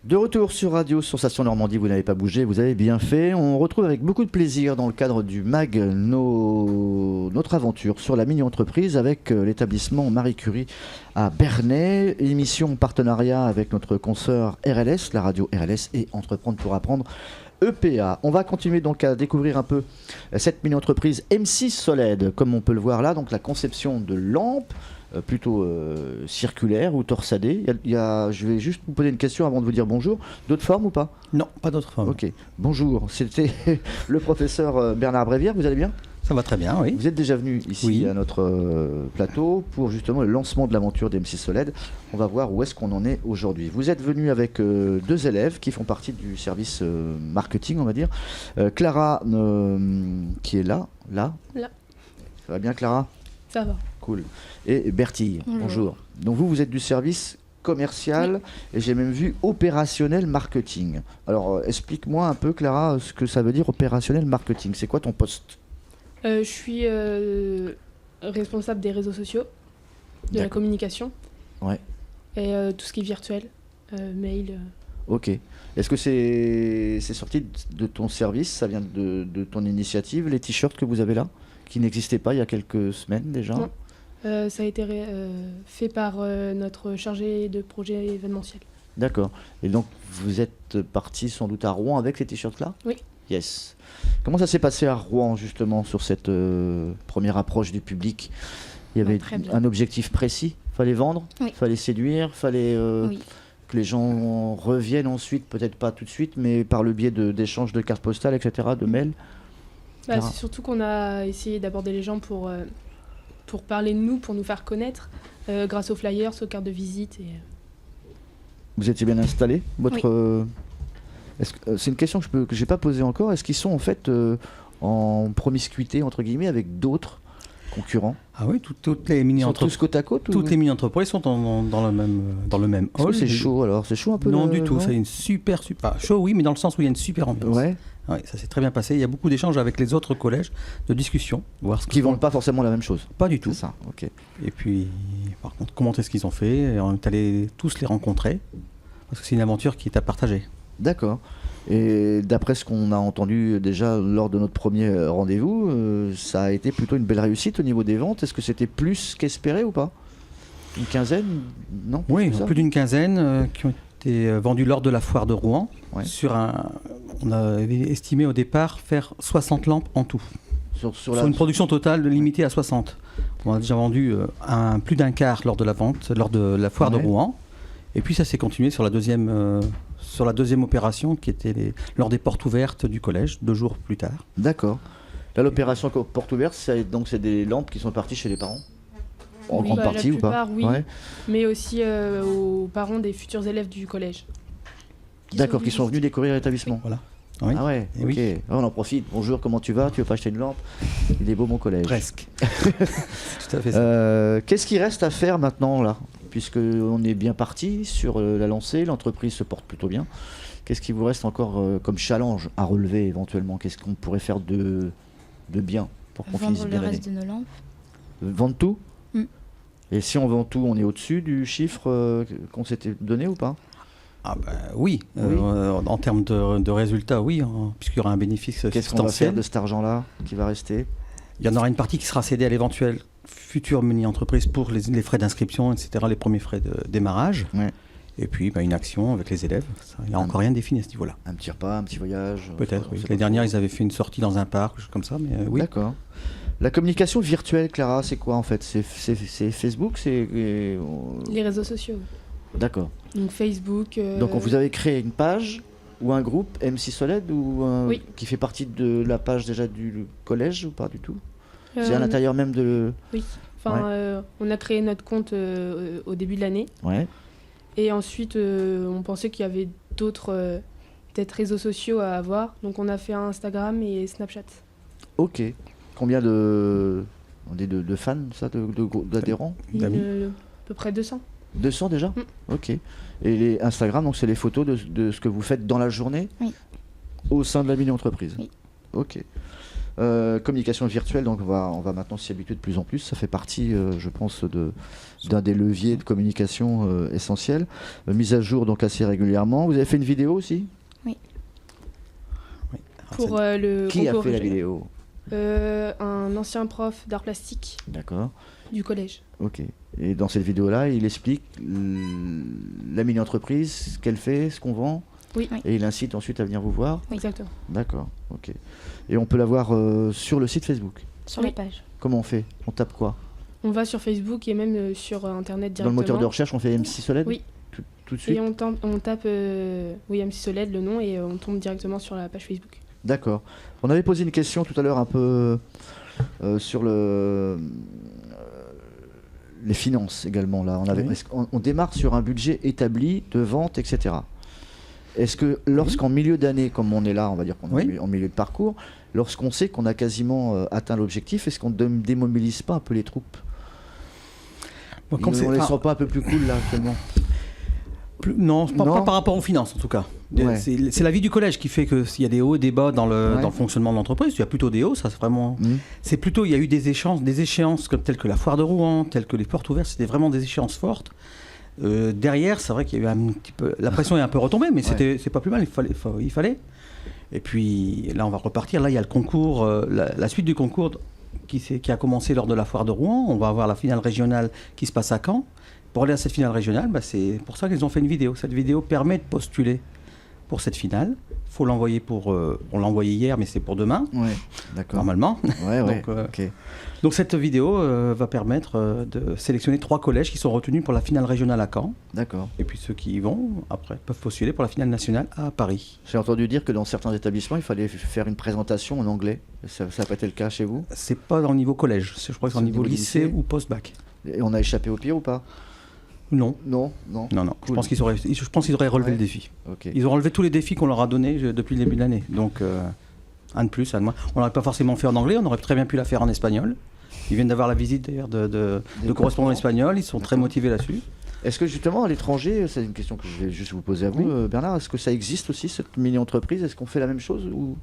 De retour sur Radio Sensation Normandie, vous n'avez pas bougé, vous avez bien fait. On retrouve avec beaucoup de plaisir dans le cadre du MAG notre aventure sur la mini-entreprise avec l'établissement Marie Curie à Bernay. Émission en partenariat avec notre consoeur RLS, la radio RLS et Entreprendre pour apprendre EPA. On va continuer donc à découvrir un peu cette mini-entreprise M6 Soled, comme on peut le voir là, donc la conception de lampes plutôt circulaire ou torsadée. Je vais juste vous poser une question avant de vous dire bonjour. D'autres formes ou pas? Non, pas d'autres formes. Ok, bonjour. C'était le professeur Bernard Brévière. Vous allez bien? Ça va très bien, oui. Vous êtes déjà venu ici à notre plateau pour justement le lancement de l'aventure d'M6 Soled. On va voir où est-ce qu'on en est aujourd'hui. Vous êtes venu avec deux élèves qui font partie du service marketing, on va dire. Clara, qui est là. Ça va bien, Clara? Ça va. Cool. Et Bertille, bonjour. Donc vous êtes du service commercial et j'ai même vu opérationnel marketing. Alors explique-moi un peu, Clara, ce que ça veut dire opérationnel marketing. C'est quoi ton poste? Je suis responsable des réseaux sociaux, de la communication et tout ce qui est virtuel, mail. Ok. Est-ce que c'est sorti de ton service? Ça vient de ton initiative, les t-shirts que vous avez là, qui n'existaient pas il y a quelques semaines déjà? Non. Ça a été fait par notre chargé de projet événementiel. D'accord. Et donc, vous êtes parti sans doute à Rouen avec ces t-shirts-là? Oui. Yes. Comment ça s'est passé à Rouen, justement, sur cette première approche du public? Il y avait un objectif précis? Fallait vendre? Fallait séduire? Fallait que les gens reviennent ensuite, peut-être pas tout de suite, mais par le biais d'échanges de cartes postales, etc., de mails? C'est surtout qu'on a essayé d'aborder les gens pour parler de nous, pour nous faire connaître, grâce aux flyers, aux cartes de visite. Vous étiez bien installé? C'est une question que je n'ai pas posée encore. Est-ce qu'ils sont en fait en promiscuité, entre guillemets, avec d'autres concurrents? Ah oui, toutes les mini-entreprises. Tous côte à côte? Toutes les mini-entreprises sont dans le même hall. C'est chaud alors? C'est chaud un peu? Non, du tout. C'est une super chaud, oui, mais dans le sens où il y a une super ambiance. Ouais. Oui, ça s'est très bien passé. Il y a beaucoup d'échanges avec les autres collèges, de discussions. Qui ne vendent pas forcément la même chose? Pas du tout. C'est ça, ok. Et puis, par contre, comment est-ce qu'ils ont fait? On est allé tous les rencontrer, parce que c'est une aventure qui est à partager. D'accord. Et d'après ce qu'on a entendu déjà lors de notre premier rendez-vous, ça a été plutôt une belle réussite au niveau des ventes. Est-ce que c'était plus qu'espéré ou pas? Une quinzaine? Non? Oui, plus d'une quinzaine qui ont été vendus lors de la foire de Rouen. Ouais. On avait estimé au départ faire 60 lampes en tout. Sur une production totale limitée à 60. On a déjà vendu plus d'un quart lors de la vente, lors de la foire de Rouen. Et puis ça s'est continué sur la deuxième opération qui était lors des portes ouvertes du collège, 2 jours plus tard. D'accord. Là, l'opération porte ouverte, c'est des lampes qui sont parties chez les parents? En grande partie ou pas? Oui, mais aussi aux parents des futurs élèves du collège. D'accord, qui sont venus découvrir l'établissement. Voilà. Oui. Ah ouais, ok. Oui. On en profite. Bonjour, comment tu vas? Tu veux pas acheter une lampe? Il est beau mon collège. Presque. Tout à fait ça. Qu'est-ce qu'il reste à faire maintenant là? Puisqu'on est bien parti sur la lancée, l'entreprise se porte plutôt bien. Qu'est-ce qui vous reste encore comme challenge à relever éventuellement? Qu'est-ce qu'on pourrait faire de bien pour qu'on finisse bien l'année? Vendre le reste de nos lampes. Vendre tout? Et si on vend tout, on est au-dessus du chiffre qu'on s'était donné ou pas? Oui. En termes de résultats, oui, puisqu'il y aura un bénéfice substantiel. Qu'est-ce qu'on va faire de cet argent-là qui va rester? Il y en aura une partie qui sera cédée à l'éventuelle future mini-entreprise pour les frais d'inscription, etc., les premiers frais de démarrage. Ouais. Et puis une action avec les élèves. Il n'y a encore rien défini à ce niveau-là. Un petit repas, un petit voyage? Peut-être, oui. L'année dernière, ils avaient fait une sortie dans un parc, comme ça, mais oui. D'accord. La communication virtuelle, Clara, c'est quoi en fait? C'est Facebook? Les réseaux sociaux. D'accord. Donc Facebook. Donc vous avez créé une page ou un groupe M6 Soled qui fait partie de la page déjà du collège ou pas du tout? C'est à l'intérieur même de... Oui. On a créé notre compte au début de l'année. Ouais. Et ensuite, on pensait qu'il y avait d'autres peut-être réseaux sociaux à avoir. Donc on a fait Instagram et Snapchat. Ok. Combien de fans, ça, d'adhérents? À peu près 200. 200 déjà? Ok. Et les Instagram, donc c'est les photos de ce que vous faites dans la journée? Oui. Au sein de la mini-entreprise? Oui. Ok. Communication virtuelle, donc on va maintenant s'y habituer de plus en plus. Ça fait partie, je pense, d'un des leviers de communication essentiels. Mise à jour donc assez régulièrement. Vous avez fait une vidéo aussi ? Oui. Pour le Qui a fait la vidéo ? Un ancien prof d'art plastique. D'accord. Du collège. Ok. Et dans cette vidéo-là, il explique la mini-entreprise, ce qu'elle fait, ce qu'on vend. Oui. Et il incite ensuite à venir vous voir. Oui. Exactement. D'accord. Ok. Et on peut la voir sur le site Facebook. Sur la page. Comment on fait ? On tape quoi ? On va sur Facebook et même sur Internet directement. Dans le moteur de recherche, on fait MC Soled ? Oui. Tout de suite. Et on tape MC Soled, le nom, et on tombe directement sur la page Facebook. D'accord. On avait posé une question tout à l'heure un peu sur les finances également. Là, on démarre sur un budget établi de vente, etc. Est-ce que lorsqu'en milieu d'année, comme on est là, on va dire qu'on est en milieu de parcours, lorsqu'on sait qu'on a quasiment atteint l'objectif, est-ce qu'on ne démobilise pas un peu les troupes ? On ne les sent pas un peu plus cool là actuellement ? Non, pas par rapport aux finances en tout cas. Ouais. C'est la vie du collège qui fait qu'il y a des hauts et des bas dans le fonctionnement de l'entreprise. Il y a plutôt des hauts, ça c'est vraiment. C'est plutôt, il y a eu des échéances telles que la foire de Rouen, telles que les portes ouvertes, c'était vraiment des échéances fortes. Derrière, c'est vrai qu'il y a eu un petit peu. La pression est un peu retombée, mais c'est pas plus mal, il fallait. Et puis là, on va repartir. Là, il y a le concours, la suite du concours qui a commencé lors de la foire de Rouen. On va avoir la finale régionale qui se passe à Caen. Pour aller à cette finale régionale, c'est pour ça qu'ils ont fait une vidéo. Cette vidéo permet de postuler pour cette finale. Faut l'envoyer on l'a envoyé hier, mais c'est pour demain. Ouais, d'accord. Normalement. Ouais, donc cette vidéo va permettre de sélectionner 3 collèges qui sont retenus pour la finale régionale à Caen. D'accord. Et puis ceux qui y vont, après, peuvent postuler pour la finale nationale à Paris. J'ai entendu dire que dans certains établissements, il fallait faire une présentation en anglais. Ça n'a pas été le cas chez vous ? C'est pas dans le niveau collège. Je crois que c'est au niveau lycée ou post-bac. Et on a échappé au pire ou pas ? Non. Cool. Je pense qu'ils auraient relevé le défi. Okay. Ils ont relevé tous les défis qu'on leur a donnés depuis le début de l'année. Donc, un de plus, un de moins. On l'aurait pas forcément fait en anglais, on aurait très bien pu la faire en espagnol. Ils viennent d'avoir la visite d'ailleurs de correspondants espagnols, ils sont très motivés là-dessus. Est-ce que justement à l'étranger, c'est une question que je vais juste vous poser à vous, Bernard, est-ce que ça existe aussi cette mini-entreprise ? Est-ce qu'on fait la même chose ou...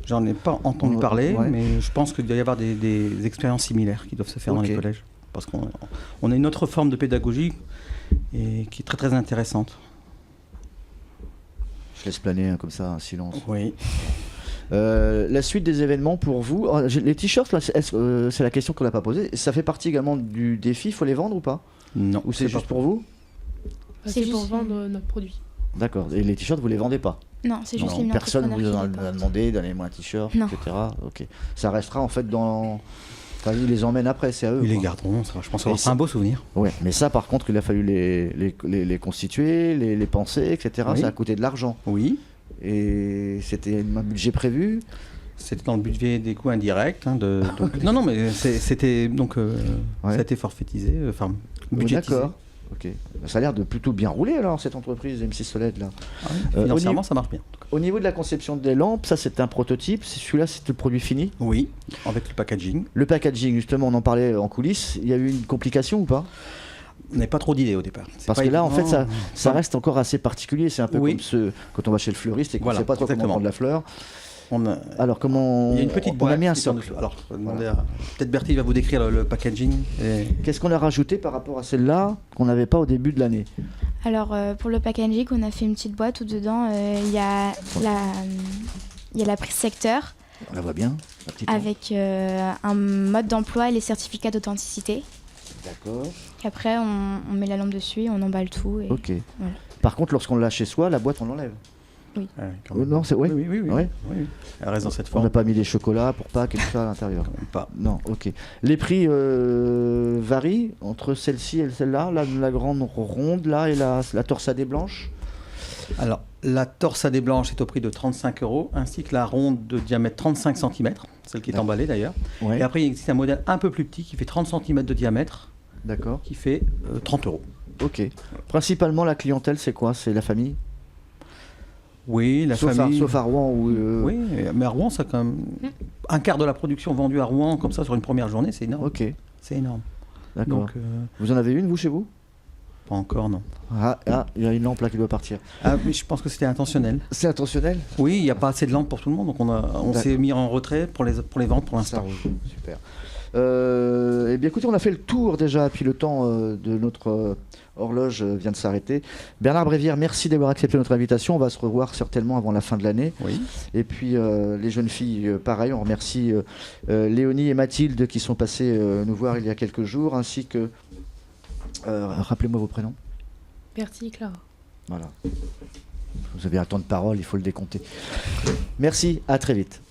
J'en ai pas entendu parler, mais je pense qu'il doit y avoir des expériences similaires qui doivent se faire dans les collèges. Parce qu'on a une autre forme de pédagogie et qui est très très intéressante. Je laisse planer comme ça un silence. Oui. La suite des événements pour vous, les t-shirts, là, c'est la question qu'on n'a pas posée. Ça fait partie également du défi, il faut les vendre ou pas ? Non. Ou c'est juste pour vous ? C'est pour vendre notre produit. D'accord. Et les t-shirts, vous les vendez pas ? Non, c'est juste les personne ne vous a demandé, donnez-moi un t-shirt, etc. Ok. Ça restera en fait dans... Enfin, ils les emmènent après, c'est à eux. Ils les garderont, ça va. Je pense que c'est un beau souvenir. Ouais, mais ça, par contre, il a fallu les constituer, les penser, etc. Oui. Ça a coûté de l'argent. Oui. Et c'était un budget prévu. C'était dans le budget des coûts indirects. Non, mais c'était donc ça a été forfaitisé, budgétisé. D'accord. Ok. Ça a l'air de plutôt bien rouler alors cette entreprise MC Soled là. Financièrement, ça marche bien. Au niveau de la conception des lampes, ça c'est un prototype. Celui-là, c'est le produit fini. Oui, avec le packaging. Le packaging, justement, on en parlait en coulisses. Il y a eu une complication ou pas ? On n'avait pas trop d'idées au départ. Parce que là, en fait, ça reste encore assez particulier. C'est un peu comme quand on va chez le fleuriste et qu'on ne sait pas trop comment prendre la fleur. Alors comment il y a une petite boîte. On a mis un socle. Alors, peut-être Bertie va vous décrire le packaging. Qu'est-ce qu'on a rajouté par rapport à celle-là qu'on n'avait pas au début de l'année ? Alors pour le packaging, on a fait une petite boîte où dedans il y a la prise secteur. On la voit bien. Avec un mode d'emploi et les certificats d'authenticité. D'accord. Après on met la lampe dessus et on emballe tout. Et ok. Voilà. Par contre, lorsqu'on l'a chez soi, la boîte on l'enlève. Oui. Non, c'est oui. Ouais. Elle reste dans cette forme. On n'a pas mis des chocolats pour Pâques et tout ça à l'intérieur. Pas. Non, ok. Les prix varient entre celle-ci et celle-là, la grande ronde là et la torsadée blanche. Alors, la torsadée blanche est au prix de 35 €, ainsi que la ronde de diamètre 35 cm, celle qui est emballée d'ailleurs. Ouais. Et après, il existe un modèle un peu plus petit qui fait 30 cm de diamètre. D'accord. Qui fait 30 €. Ok. Principalement, la clientèle, c'est quoi ? C'est la famille ? Oui, la famille. Sauf à Rouen. Oui, mais à Rouen, ça quand même. Un quart de la production vendue à Rouen, comme ça, sur une première journée, c'est énorme. Ok. C'est énorme. D'accord. Donc, vous en avez une, vous, chez vous ? Pas encore, non. Il y a une lampe là qui doit partir. Ah, mais je pense que c'était intentionnel. C'est intentionnel ? Oui, il n'y a pas assez de lampes pour tout le monde, donc on s'est mis en retrait pour les ventes pour l'instant. Super. Eh bien écoutez, on a fait le tour déjà, puis le temps de notre horloge vient de s'arrêter. Bernard Brévière, merci d'avoir accepté notre invitation. On va se revoir certainement avant la fin de l'année. Oui. Et puis les jeunes filles, pareil, on remercie Léonie et Mathilde qui sont passées nous voir il y a quelques jours, ainsi que... rappelez-moi vos prénoms. Bertie et Clara. Voilà. Vous avez un temps de parole, il faut le décompter. Merci, à très vite.